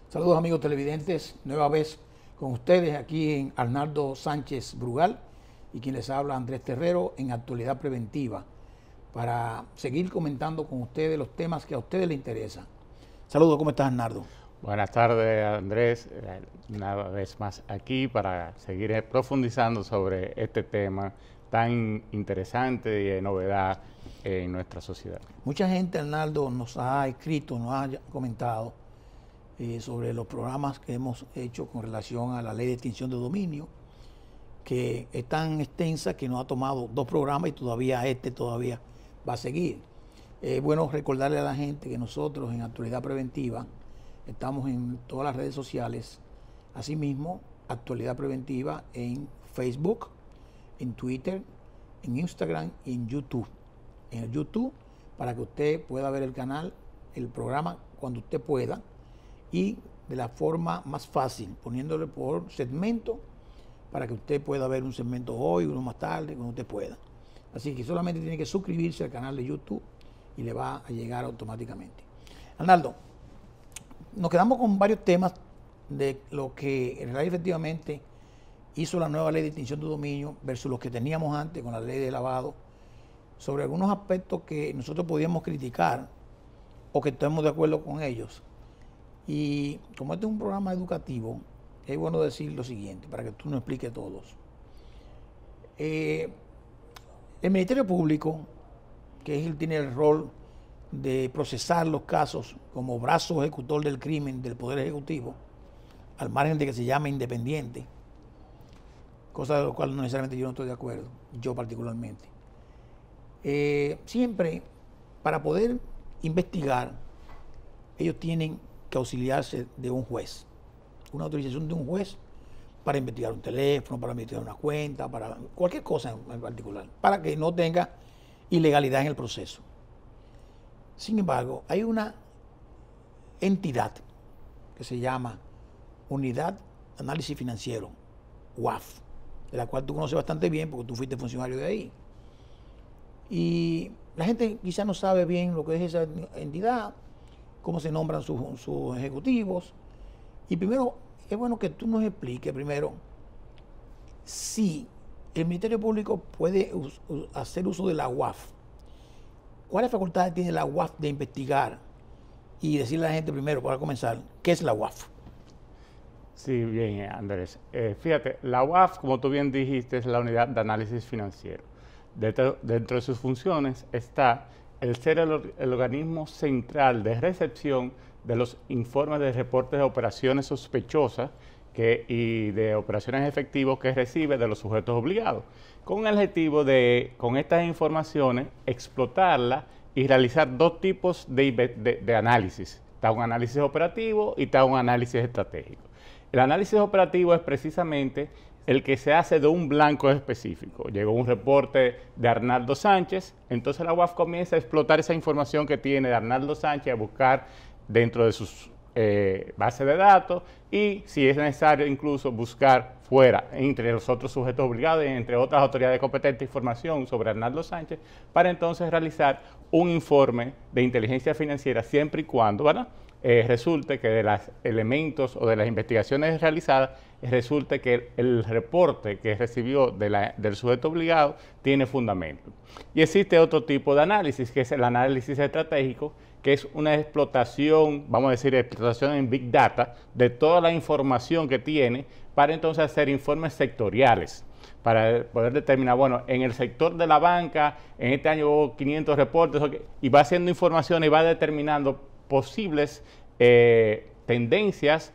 Saludos amigos televidentes, nueva vez con ustedes aquí en Arnaldo Sánchez Brugal y quien les habla Andrés Terrero en Actualidad Preventiva para seguir comentando con ustedes los temas que a ustedes les interesan. Saludos, ¿cómo estás, Arnaldo? Buenas tardes, Andrés, una vez más aquí para seguir profundizando sobre este tema tan interesante y de novedad en nuestra sociedad. Mucha gente, Arnaldo, nos ha escrito, nos ha comentado sobre los programas que hemos hecho con relación a la ley de extinción de dominio, que es tan extensa que nos ha tomado 2 programas y todavía va a seguir. Es bueno recordarle a la gente que nosotros en Actualidad Preventiva estamos en todas las redes sociales, asimismo Actualidad Preventiva en Facebook, en Twitter, en Instagram y en YouTube. En el YouTube, para que usted pueda ver el canal, el programa cuando usted pueda y de la forma más fácil, poniéndole por segmento para que usted pueda ver un segmento hoy, uno más tarde, cuando usted pueda. Así que solamente tiene que suscribirse al canal de YouTube y le va a llegar automáticamente. Arnaldo, nos quedamos con varios temas de lo que en realidad efectivamente hizo la nueva ley de extinción de dominio versus los que teníamos antes con la ley de lavado, sobre algunos aspectos que nosotros podíamos criticar o que estemos de acuerdo con ellos. Y como este es un programa educativo, es bueno decir lo siguiente, para que tú nos expliques todos. El Ministerio Público, que es el tiene el rol de procesar los casos como brazo ejecutor del crimen del Poder Ejecutivo, al margen de que se llame independiente, cosa de lo cual no necesariamente yo no estoy de acuerdo, yo particularmente. Siempre, para poder investigar, ellos tienen que auxiliarse de un juez, una autorización de un juez para investigar un teléfono, para investigar una cuenta, para cualquier cosa en particular, para que no tenga ilegalidad en el proceso. Sin embargo, hay una entidad que se llama Unidad de Análisis Financiero, UAF, de la cual tú conoces bastante bien porque tú fuiste funcionario de ahí. Y la gente quizás no sabe bien lo que es esa entidad, cómo se nombran sus ejecutivos. Y primero, es bueno que tú nos expliques primero si el Ministerio Público puede hacer uso de la UAF. ¿Cuáles facultades tiene la UAF de investigar? Y decirle a la gente primero, para comenzar, ¿qué es la UAF? Sí, bien, Andrés. Fíjate, la UAF, como tú bien dijiste, es la Unidad de Análisis Financiero. Dentro de sus funciones está el ser el organismo central de recepción de los informes de reportes de operaciones sospechosas y de operaciones efectivas que recibe de los sujetos obligados, con el objetivo de, con estas informaciones, explotarlas y realizar 2 tipos de análisis. Está un análisis operativo y está un análisis estratégico. El análisis operativo es precisamente el que se hace de un blanco específico. Llegó un reporte de Arnaldo Sánchez, entonces la UAF comienza a explotar esa información que tiene de Arnaldo Sánchez, a buscar dentro de sus bases de datos y, si es necesario, incluso buscar fuera, entre los otros sujetos obligados y entre otras autoridades competentes, información sobre Arnaldo Sánchez, para entonces realizar un informe de inteligencia financiera siempre y cuando, ¿verdad?, resulte que de los elementos o de las investigaciones realizadas, resulte que el reporte que recibió del sujeto obligado tiene fundamento. Y existe otro tipo de análisis, que es el análisis estratégico, que es una explotación, vamos a decir, explotación en Big Data de toda la información que tiene para entonces hacer informes sectoriales, para poder determinar, bueno, en el sector de la banca, en este año hubo 500 reportes, y va haciendo información y va determinando posibles tendencias,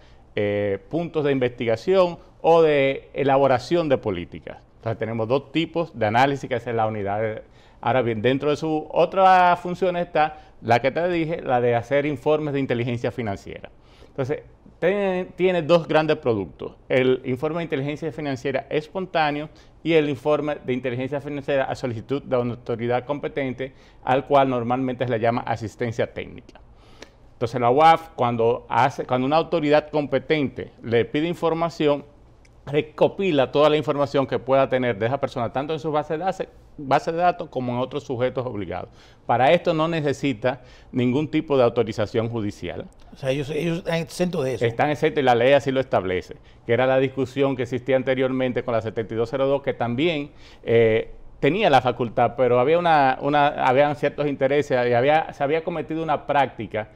puntos de investigación o de elaboración de políticas. Entonces tenemos 2 tipos de análisis que hace la unidad. Ahora bien, dentro de su otra función está la que te dije, la de hacer informes de inteligencia financiera. Entonces, tiene 2 grandes productos: el informe de inteligencia financiera espontáneo y el informe de inteligencia financiera a solicitud de una autoridad competente, al cual normalmente se le llama asistencia técnica. Entonces la UAF, cuando una autoridad competente le pide información, recopila toda la información que pueda tener de esa persona, tanto en su base bases de datos como en otros sujetos obligados. Para esto no necesita ningún tipo de autorización judicial. O sea, ellos están exentos de eso. Están exentos y la ley así lo establece, que era la discusión que existía anteriormente con la 7202, que también tenía la facultad, pero había habían ciertos intereses y se había cometido una práctica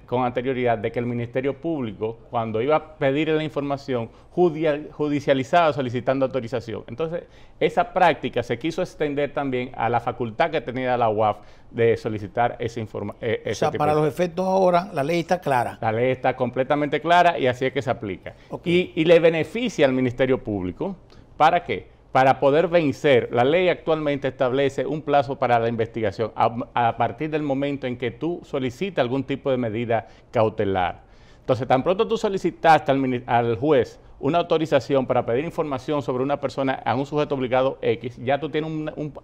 con anterioridad de que el Ministerio Público, cuando iba a pedir la información, judicializaba solicitando autorización. Entonces, esa práctica se quiso extender también a la facultad que tenía la UAF de solicitar esa información. O sea, para los efectos ahora, la ley está clara. La ley está completamente clara y así es que se aplica. Okay. Y le beneficia al Ministerio Público. ¿Para qué? Para poder vencer. La ley actualmente establece un plazo para la investigación a partir del momento en que tú solicitas algún tipo de medida cautelar. Entonces, tan pronto tú solicitaste al juez una autorización para pedir información sobre una persona a un sujeto obligado X, ya tú tienes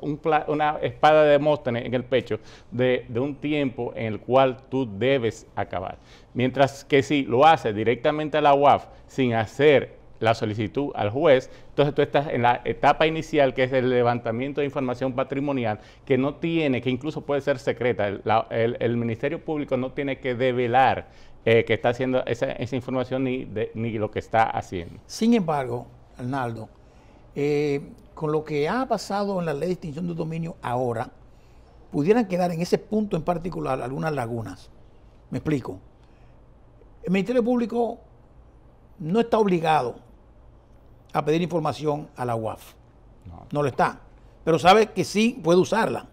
una espada de Demóstenes en el pecho de un tiempo en el cual tú debes acabar. Mientras que si lo haces directamente a la UAF sin hacer la solicitud al juez, entonces tú estás en la etapa inicial, que es el levantamiento de información patrimonial, que no tiene, que incluso puede ser secreta. El Ministerio Público no tiene que develar que está haciendo esa información ni lo que está haciendo. Sin embargo, Arnaldo, con lo que ha pasado en la ley de extinción de dominio ahora, pudieran quedar en ese punto en particular algunas lagunas. Me explico. El Ministerio Público no está obligado a pedir información a la UAF. No lo está. Pero sabe que sí puede usarla.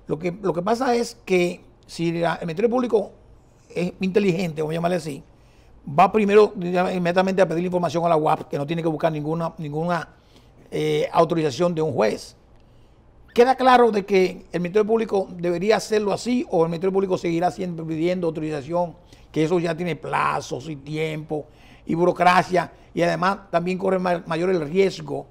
Lo que pasa es que si el Ministerio Público es inteligente, vamos a llamarle así, va primero inmediatamente a pedir información a la UAF, que no tiene que buscar ninguna autorización de un juez. ¿Queda claro de que el Ministerio Público debería hacerlo así o el Ministerio Público seguirá siempre pidiendo autorización, que eso ya tiene plazos y tiempo y burocracia, y además también corre mayor el riesgo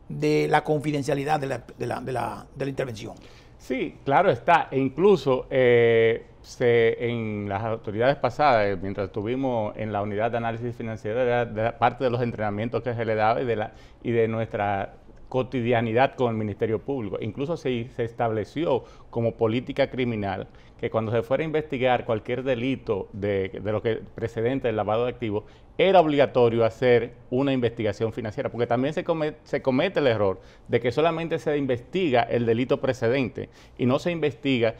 de la confidencialidad de la intervención? Sí, claro está. E incluso en las autoridades pasadas, mientras estuvimos en la unidad de análisis financiero, de parte de los entrenamientos que se le daba y de nuestra cotidianidad con el Ministerio Público. Incluso se estableció como política criminal que cuando se fuera a investigar cualquier delito de lo que precedente del lavado de activos, era obligatorio hacer una investigación financiera, porque también se comete el error de que solamente se investiga el delito precedente y no se investiga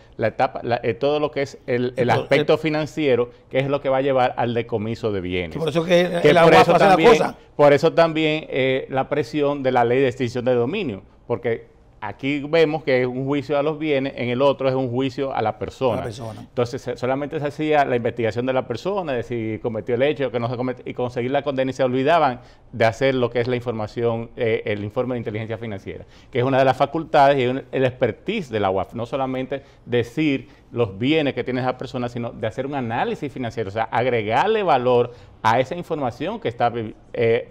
todo lo que es el aspecto financiero, que es lo que va a llevar al decomiso de bienes. Por eso que el agua hace la cosa. Por eso también la presión de la ley de extinción de dominio, porque aquí vemos que es un juicio a los bienes, en el otro es un juicio a la persona. Entonces, solamente se hacía la investigación de la persona, de si cometió el hecho o que no se cometió, y conseguir la condena, y se olvidaban de hacer lo que es la información, el informe de inteligencia financiera, que es una de las facultades y el expertise de la UAF, no solamente decir los bienes que tiene esa persona, sino de hacer un análisis financiero, o sea, agregarle valor a esa información que está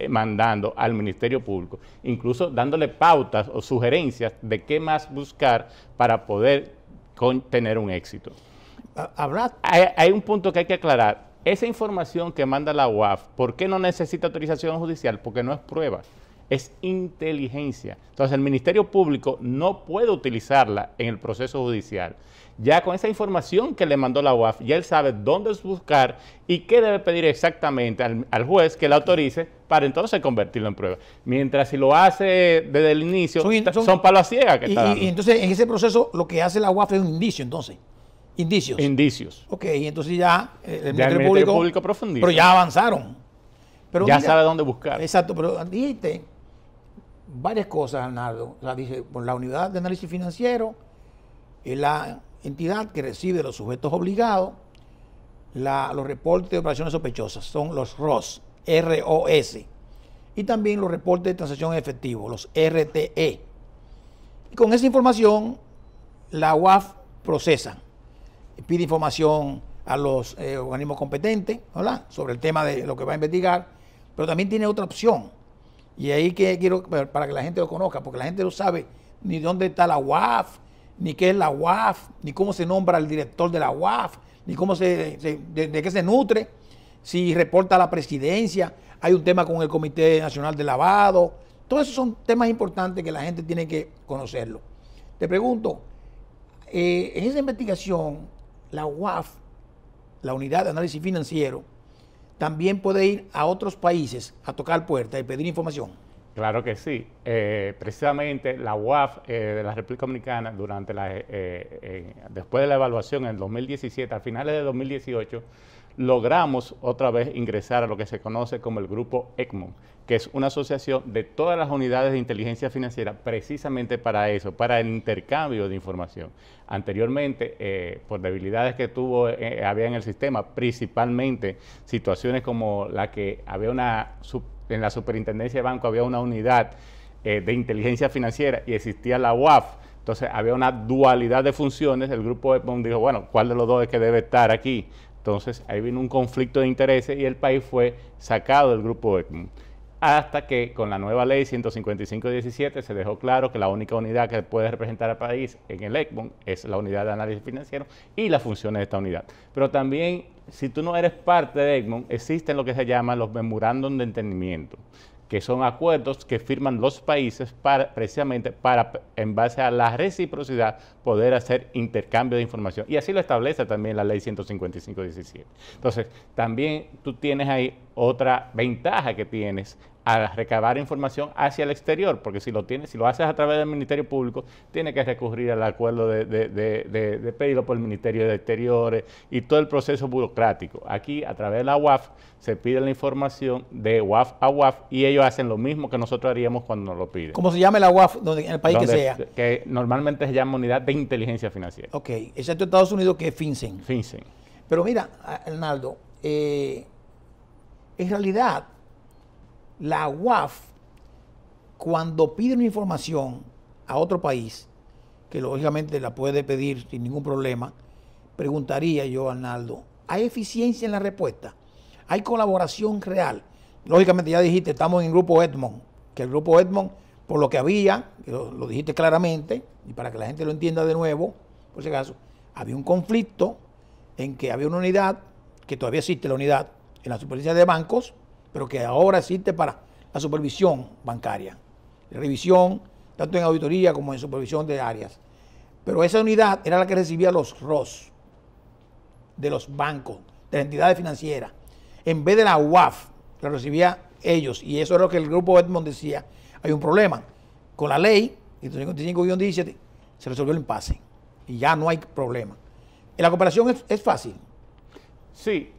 mandando al Ministerio Público, incluso dándole pautas o sugerencias de qué más buscar para poder tener un éxito. Hay un punto que hay que aclarar. Esa información que manda la UAF, ¿por qué no necesita autorización judicial? Porque no es prueba, es inteligencia. Entonces el Ministerio Público no puede utilizarla en el proceso judicial. Ya con esa información que le mandó la UAF, ya él sabe dónde buscar y qué debe pedir exactamente al juez que la autorice para entonces convertirlo en prueba. Mientras si lo hace desde el inicio, son palos a ciegas que está dando. Y entonces en ese proceso lo que hace la UAF es un indicio, entonces. Indicios. Ok, entonces ya el Ministerio Público profundiza. Pero ya avanzaron. Pero ya sabe dónde buscar. Exacto, pero dijiste varias cosas, Arnaldo. O sea, dice, por la unidad de análisis financiero es la entidad que recibe de los sujetos obligados los reportes de operaciones sospechosas, son los ROS, R-O-S, y también los reportes de transacción en efectivo, los RTE. Y con esa información, la UAF procesa, pide información a los organismos competentes, ¿verdad?, sobre el tema de lo que va a investigar, pero también tiene otra opción. Y ahí que quiero, para que la gente lo conozca, porque la gente no sabe ni dónde está la UAF, ni qué es la UAF, ni cómo se nombra el director de la UAF, ni cómo de qué se nutre, si reporta a la presidencia, hay un tema con el Comité Nacional de Lavado. Todos esos son temas importantes que la gente tiene que conocerlo. Te pregunto, en esa investigación, la UAF, la Unidad de Análisis Financiero, también puede ir a otros países a tocar puertas y pedir información. Claro que sí. Precisamente la UAF de la República Dominicana, después de la evaluación en el 2017, a finales de 2018, logramos otra vez ingresar a lo que se conoce como el Grupo Egmont, que es una asociación de todas las unidades de inteligencia financiera precisamente para eso, para el intercambio de información. Anteriormente, por debilidades que había en el sistema, principalmente situaciones como la que había en la Superintendencia de Banco había una unidad de inteligencia financiera y existía la UAF. Entonces había una dualidad de funciones. El Grupo Egmont dijo, bueno, ¿cuál de los dos es que debe estar aquí? Entonces ahí vino un conflicto de intereses y el país fue sacado del Grupo Egmont. Hasta que con la nueva ley 155/17 se dejó claro que la única unidad que puede representar al país en el Egmont es la unidad de análisis financiero y las funciones de esta unidad. Pero también, si tú no eres parte de Egmont, existen lo que se llaman los memorándum de entendimiento, que son acuerdos que firman los países precisamente para, en base a la reciprocidad, poder hacer intercambio de información. Y así lo establece también la ley 155/17. Entonces, también tú tienes ahí otra ventaja que tienes a recabar información hacia el exterior, porque si lo haces a través del Ministerio Público, tienes que recurrir al acuerdo de pedirlo por el Ministerio de Exteriores y todo el proceso burocrático. Aquí, a través de la UAF, se pide la información de UAF a UAF y ellos hacen lo mismo que nosotros haríamos cuando nos lo piden. ¿Cómo se llama la UAF en el país que sea? Que normalmente se llama Unidad de Inteligencia Financiera. Ok, excepto Estados Unidos, que es FinCEN. FinCEN. Pero mira, Arnaldo, en realidad, la UAF, cuando pide una información a otro país, que lógicamente la puede pedir sin ningún problema, preguntaría yo, Arnaldo, ¿hay eficiencia en la respuesta? ¿Hay colaboración real? Lógicamente ya dijiste, estamos en el Grupo Egmont, que el Grupo Egmont, por lo que había, que lo dijiste claramente, y para que la gente lo entienda de nuevo, por si acaso, había un conflicto en que había una unidad, que todavía existe la unidad en la Superintendencia de Bancos, pero que ahora existe para la supervisión bancaria, revisión, tanto en auditoría como en supervisión de áreas. Pero esa unidad era la que recibía los ROS de los bancos, de las entidades financieras. En vez de la UAF, la recibía ellos. Y eso es lo que el Grupo Egmont decía. Hay un problema. Con la ley, 155/17, se resolvió el impasse. Y ya no hay problema. ¿La cooperación es fácil? Sí,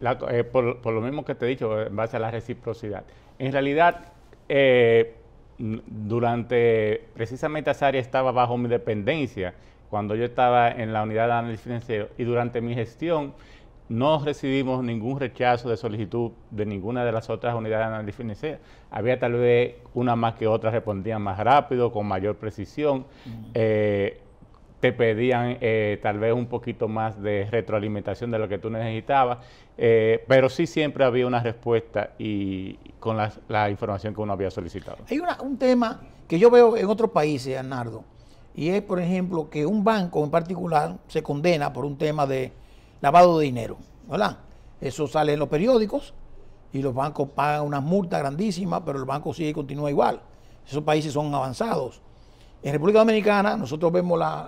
por lo mismo que te he dicho, en base a la reciprocidad. En realidad, precisamente esa área estaba bajo mi dependencia cuando yo estaba en la unidad de análisis financiero y durante mi gestión no recibimos ningún rechazo de solicitud de ninguna de las otras unidades de análisis financiero. Había tal vez una más que otras respondían más rápido, con mayor precisión. Te pedían tal vez un poquito más de retroalimentación de lo que tú necesitabas, pero sí siempre había una respuesta y con la información que uno había solicitado. Hay un tema que yo veo en otros países, Arnaldo, y es, por ejemplo, que un banco en particular se condena por un tema de lavado de dinero, ¿verdad? Eso sale en los periódicos y los bancos pagan unas multas grandísimas, pero el banco sigue y continúa igual. Esos países son avanzados. En República Dominicana, nosotros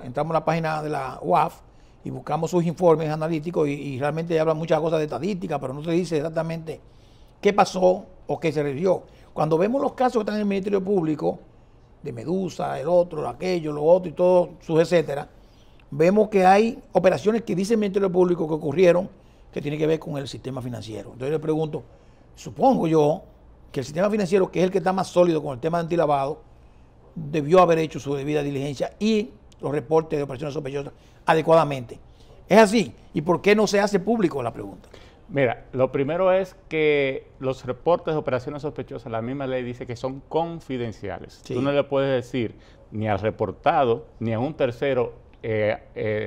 entramos a la página de la UAF y buscamos sus informes analíticos y realmente hablan muchas cosas de estadística, pero no se dice exactamente qué pasó o qué se revió. Cuando vemos los casos que están en el Ministerio Público, de Medusa, el otro, aquello, lo otro y todo, sus etcétera, vemos que hay operaciones que dice el Ministerio Público que ocurrieron que tienen que ver con el sistema financiero. Entonces yo le pregunto, supongo yo que el sistema financiero, que es el que está más sólido con el tema de antilavado, debió haber hecho su debida diligencia y los reportes de operaciones sospechosas adecuadamente. ¿Es así? ¿Y por qué no se hace público la pregunta? Mira, lo primero es que los reportes de operaciones sospechosas, la misma ley dice que son confidenciales. Sí. Tú no le puedes decir ni al reportado ni a un tercero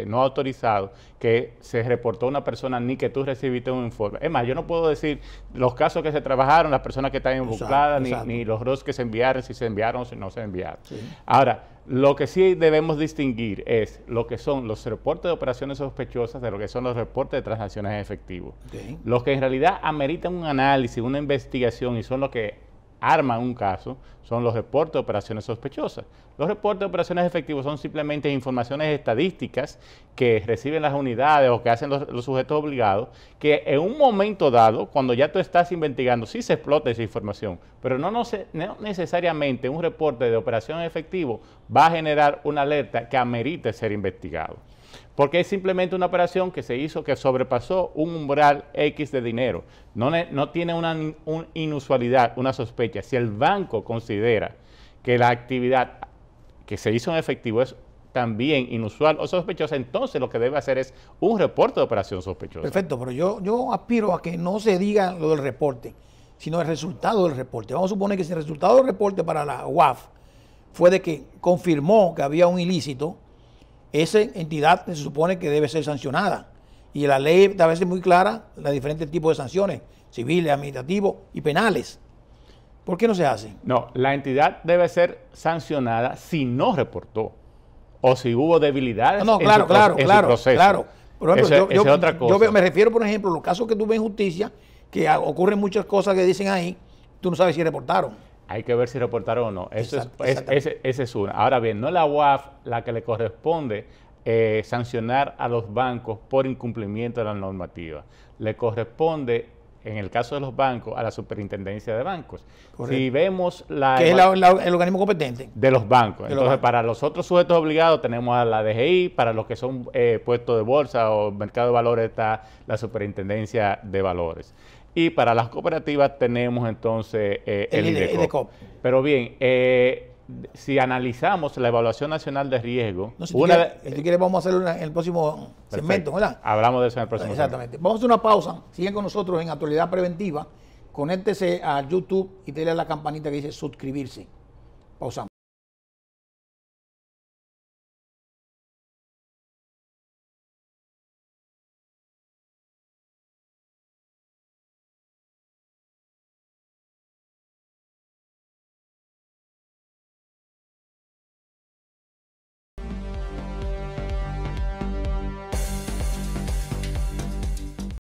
no autorizado que se reportó a una persona ni que tú recibiste un informe. Es más, yo no puedo decir los casos que se trabajaron, las personas que están involucradas, ni los ROS que se enviaron, si se enviaron o si no se enviaron. Sí. Ahora, lo que sí debemos distinguir es lo que son los reportes de operaciones sospechosas de lo que son los reportes de transacciones en efectivo. Okay. Los que en realidad ameritan un análisis, una investigación y son los que arman un caso son los reportes de operaciones sospechosas. Los reportes de operaciones efectivos son simplemente informaciones estadísticas que reciben las unidades o que hacen los sujetos obligados, que en un momento dado, cuando ya tú estás investigando, sí se explota esa información, pero no necesariamente un reporte de operación efectivo va a generar una alerta que amerite ser investigado. Porque es simplemente una operación que se hizo, que sobrepasó un umbral X de dinero. No tiene una inusualidad, una sospecha. Si el banco considera que la actividad que se hizo en efectivo es también inusual o sospechosa, entonces lo que debe hacer es un reporte de operación sospechosa. Perfecto, pero yo aspiro a que no se diga lo del reporte, sino el resultado del reporte. Vamos a suponer que si el resultado del reporte para la UAF fue de que confirmó que había un ilícito, esa entidad se supone que debe ser sancionada. Y la ley a veces es muy clara, los diferentes tipos de sanciones, civiles, administrativos y penales. ¿Por qué no se hace? No, la entidad debe ser sancionada si no reportó o si hubo debilidades en su proceso. Claro. Por ejemplo, es otra cosa. Yo me refiero, por ejemplo, a los casos que tú ves en justicia, que ocurren muchas cosas que dicen ahí, tú no sabes si reportaron. Hay que ver si reportaron o no. Esa es una. Ahora bien, no es la UAF la que le corresponde sancionar a los bancos por incumplimiento de la normativa. Le corresponde, en el caso de los bancos, a la Superintendencia de Bancos. Correcto. Si vemos que es el organismo competente. De los bancos. Entonces, para los otros sujetos obligados tenemos a la DGI, para los que son puestos de bolsa o mercado de valores está la Superintendencia de Valores. Y para las cooperativas tenemos entonces el IDECOP. Pero bien, si analizamos la Evaluación Nacional de Riesgo... No, si tú quieres, vamos a hacerlo en el próximo segmento, ¿verdad? Hablamos de eso en el próximo Exactamente. Vamos a hacer una pausa. Siguen con nosotros en Actualidad Preventiva. Conéctese a YouTube y dele a la campanita que dice suscribirse. Pausamos.